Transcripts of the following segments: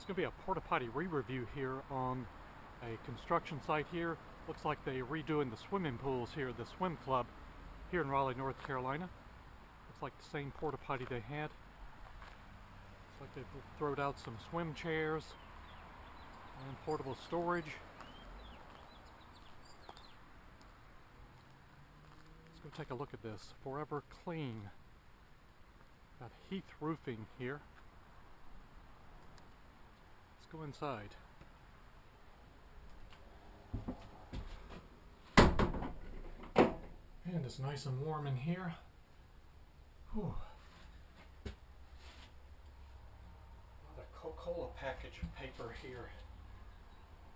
going to be a Porta Potty ReReview here on a construction site here. Looks like they're redoing the swimming pools here, the swim club here in Raleigh, North Carolina. Looks like the same Porta Potty they had. Looks like they've thrown out some swim chairs and portable storage. Let's go take a look at this. Forever Clean. Got Heath roofing here. Let's go inside. And it's nice and warm in here. Whew. The Coca-Cola package of paper here.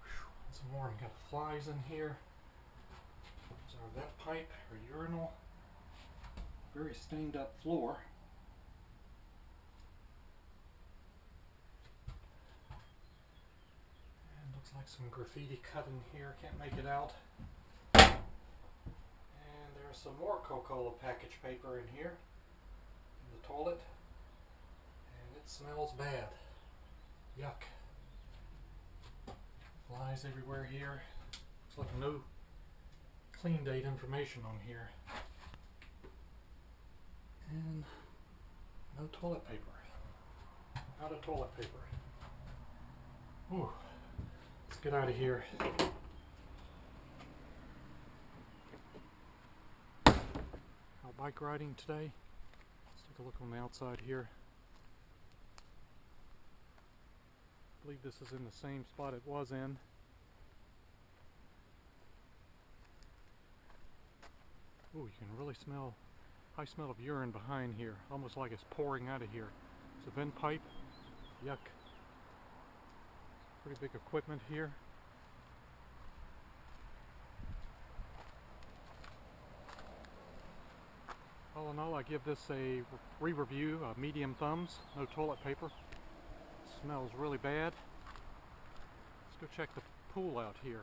Whew. It's warm. Got flies in here. There's our vet pipe or urinal. Very stained up floor. And looks like some graffiti cut in here. Can't make it out. There's some more Coca-Cola package paper in here in the toilet, and it smells bad. Yuck. Flies everywhere here. Looks like no clean date information on here. And no toilet paper. Out of toilet paper. Whew. Let's get out of here. Bike riding today. Let's take a look on the outside here. I believe this is in the same spot it was in. Ooh, you can really smell, high smell of urine behind here, almost like it's pouring out of here. It's a vent pipe. Yuck. Pretty big equipment here. All in all, I give this a re-review, medium thumbs, no toilet paper. Smells really bad. Let's go check the pool out here.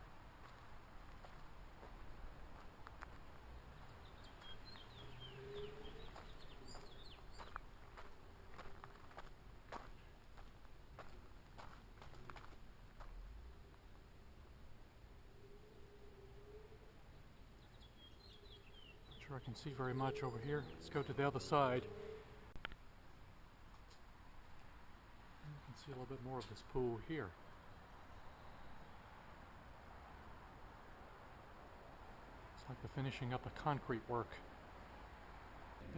I can see very much over here. Let's go to the other side. And you can see a little bit more of this pool here. It's like they're finishing up the concrete work.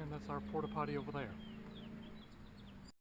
And that's our Porta Potty over there.